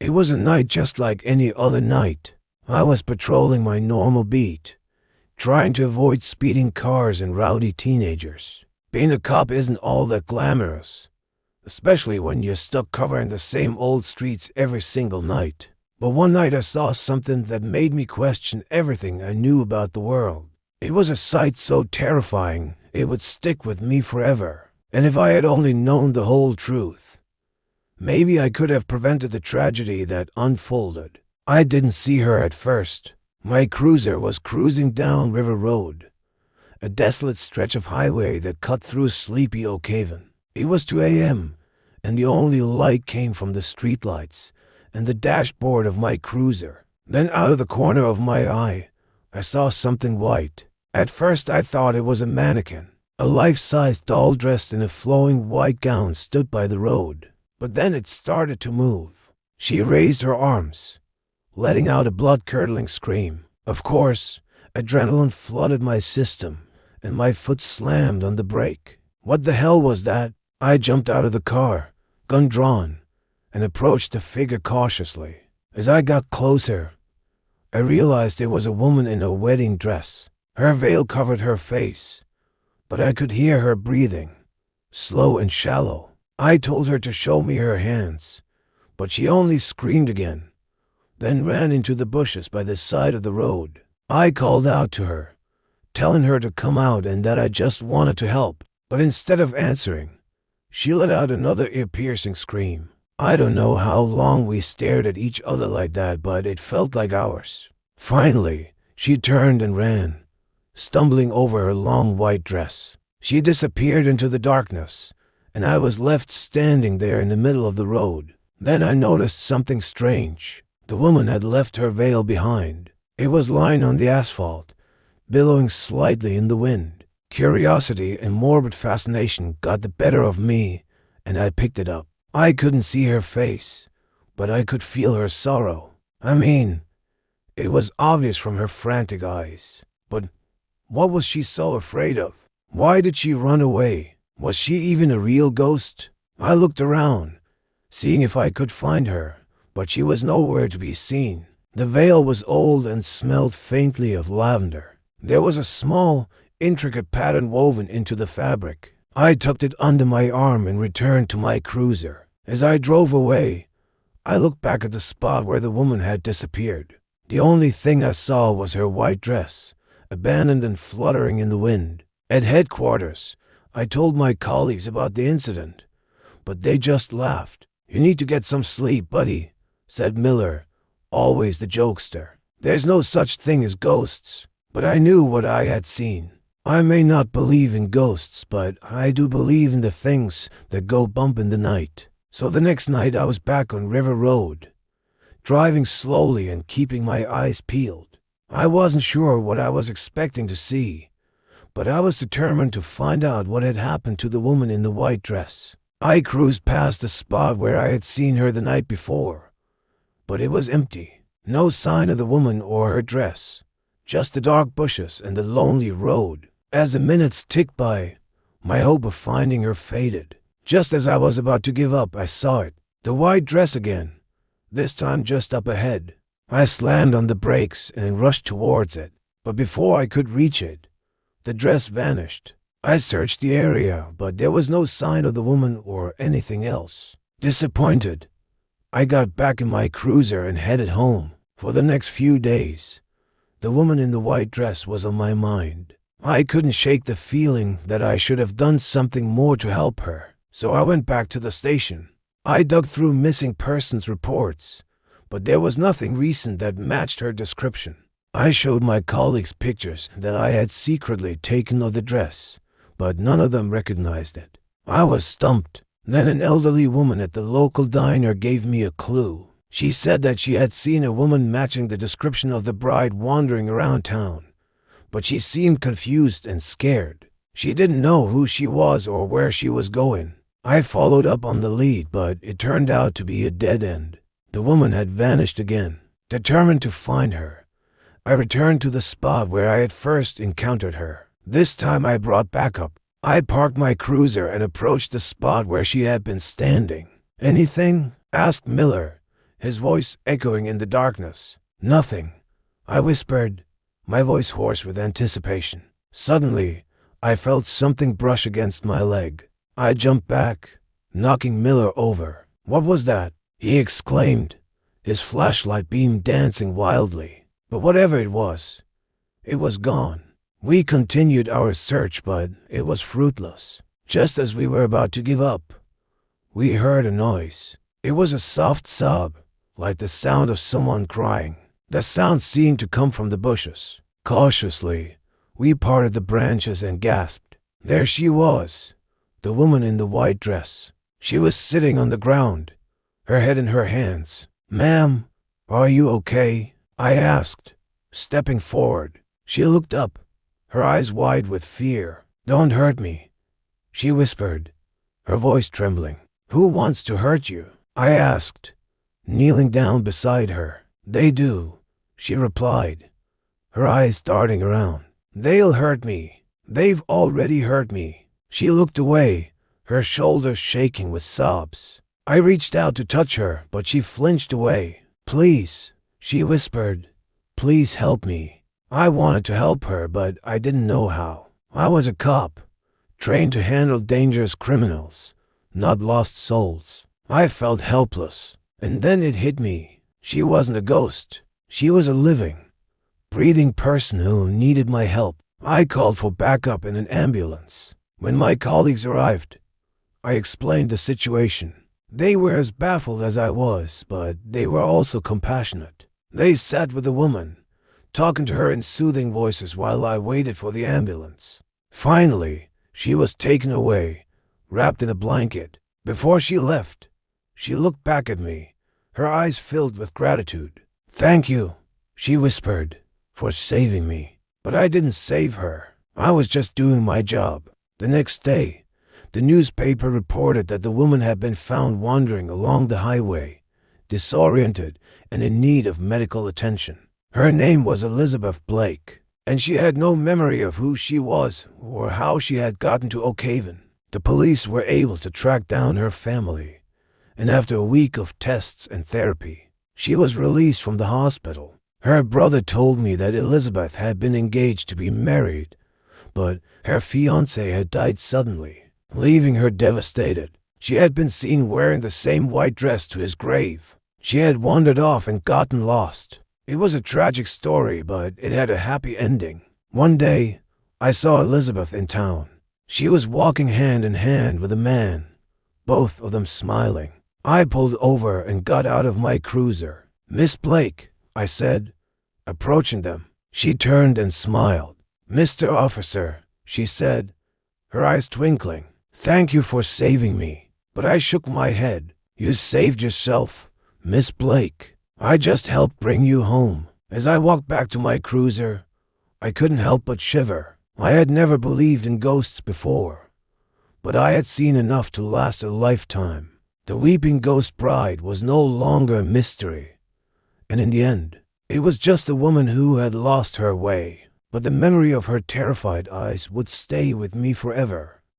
It was a night just like any other night. I was patrolling my normal beat, trying to avoid speeding cars and rowdy teenagers. Being a cop isn't all that glamorous, especially when you're stuck covering the same old streets every single night. But one night I saw something that made me question everything I knew about the world. It was a sight so terrifying it would stick with me forever. And if I had only known the whole truth, maybe I could have prevented the tragedy that unfolded. I didn't see her at first. My cruiser was cruising down River Road, a desolate stretch of highway that cut through sleepy Oak Haven. It was 2 a.m., and the only light came from the streetlights and the dashboard of my cruiser. Then out of the corner of my eye, I saw something white. At first I thought it was a mannequin. A life-size doll dressed in a flowing white gown stood by the road. But then it started to move. She raised her arms, letting out a blood-curdling scream. Of course, adrenaline flooded my system, and my foot slammed on the brake. What the hell was that? I jumped out of the car, gun drawn, and approached the figure cautiously. As I got closer, I realized it was a woman in a wedding dress. Her veil covered her face, but I could hear her breathing, slow and shallow. I told her to show me her hands, but she only screamed again, then ran into the bushes by the side of the road. I called out to her, telling her to come out and that I just wanted to help. But instead of answering, she let out another ear-piercing scream. I don't know how long we stared at each other like that, but it felt like hours. Finally, she turned and ran, stumbling over her long white dress. She disappeared into the darkness, and I was left standing there in the middle of the road. Then I noticed something strange. The woman had left her veil behind. It was lying on the asphalt, billowing slightly in the wind. Curiosity and morbid fascination got the better of me, and I picked it up. I couldn't see her face, but I could feel her sorrow. I mean, it was obvious from her frantic eyes. But what was she so afraid of? Why did she run away? Was she even a real ghost? I looked around, seeing if I could find her, but she was nowhere to be seen. The veil was old and smelled faintly of lavender. There was a small, intricate pattern woven into the fabric. I tucked it under my arm and returned to my cruiser. As I drove away, I looked back at the spot where the woman had disappeared. The only thing I saw was her white dress, abandoned and fluttering in the wind. At headquarters, I told my colleagues about the incident, but they just laughed. "You need to get some sleep, buddy," said Miller, always the jokester. "There's no such thing as ghosts." But I knew what I had seen. I may not believe in ghosts, but I do believe in the things that go bump in the night. So the next night I was back on River Road, driving slowly and keeping my eyes peeled. I wasn't sure what I was expecting to see, but I was determined to find out what had happened to the woman in the white dress. I cruised past the spot where I had seen her the night before, but it was empty. No sign of the woman or her dress, just the dark bushes and the lonely road. As the minutes ticked by, my hope of finding her faded. Just as I was about to give up, I saw it. The white dress again, this time just up ahead. I slammed on the brakes and rushed towards it, but before I could reach it, the dress vanished. I searched the area, but there was no sign of the woman or anything else. Disappointed, I got back in my cruiser and headed home. For the next few days, the woman in the white dress was on my mind. I couldn't shake the feeling that I should have done something more to help her. So I went back to the station. I dug through missing persons reports, but there was nothing recent that matched her description. I showed my colleagues pictures that I had secretly taken of the dress, but none of them recognized it. I was stumped. Then an elderly woman at the local diner gave me a clue. She said that she had seen a woman matching the description of the bride wandering around town, but she seemed confused and scared. She didn't know who she was or where she was going. I followed up on the lead, but it turned out to be a dead end. The woman had vanished again. Determined to find her, I returned to the spot where I had first encountered her. This time I brought backup. I parked my cruiser and approached the spot where she had been standing. "Anything?" asked Miller, his voice echoing in the darkness. "Nothing," I whispered, my voice hoarse with anticipation. Suddenly, I felt something brush against my leg. I jumped back, knocking Miller over. "What was that?" he exclaimed, his flashlight beam dancing wildly. But whatever it was gone. We continued our search, but it was fruitless. Just as we were about to give up, we heard a noise. It was a soft sob, like the sound of someone crying. The sound seemed to come from the bushes. Cautiously, we parted the branches and gasped. There she was, the woman in the white dress. She was sitting on the ground, her head in her hands. "Ma'am, are you okay?" I asked, stepping forward. She looked up, her eyes wide with fear. "Don't hurt me," she whispered, her voice trembling. "Who wants to hurt you?" I asked, kneeling down beside her. "They do," she replied, her eyes darting around. "They'll hurt me. They've already hurt me." She looked away, her shoulders shaking with sobs. I reached out to touch her, but she flinched away. "Please," she whispered, "please help me." I wanted to help her, but I didn't know how. I was a cop, trained to handle dangerous criminals, not lost souls. I felt helpless, and then it hit me. She wasn't a ghost. She was a living, breathing person who needed my help. I called for backup in an ambulance. When my colleagues arrived, I explained the situation. They were as baffled as I was, but they were also compassionate. They sat with the woman, talking to her in soothing voices while I waited for the ambulance. Finally, she was taken away, wrapped in a blanket. Before she left, she looked back at me, her eyes filled with gratitude. "Thank you," she whispered, "for saving me." But I didn't save her. I was just doing my job. The next day, the newspaper reported that the woman had been found wandering along the highway, disoriented and in need of medical attention. Her name was Elizabeth Blake, and she had no memory of who she was or how she had gotten to Oak Haven. The police were able to track down her family, and after a week of tests and therapy, she was released from the hospital. Her brother told me that Elizabeth had been engaged to be married, but her fiancé had died suddenly, leaving her devastated. She had been seen wearing the same white dress to his grave. She had wandered off and gotten lost. It was a tragic story, but it had a happy ending. One day, I saw Elizabeth in town. She was walking hand in hand with a man, both of them smiling. I pulled over and got out of my cruiser. "Miss Blake," I said, approaching them. She turned and smiled. "Mr. Officer," she said, her eyes twinkling, "thank you for saving me." But I shook my head. "You saved yourself, Miss Blake. I just helped bring you home." As I walked back to my cruiser, I couldn't help but shiver. I had never believed in ghosts before, but I had seen enough to last a lifetime. The weeping ghost bride was no longer a mystery, and in the end, it was just a woman who had lost her way. But the memory of her terrified eyes would stay with me forever.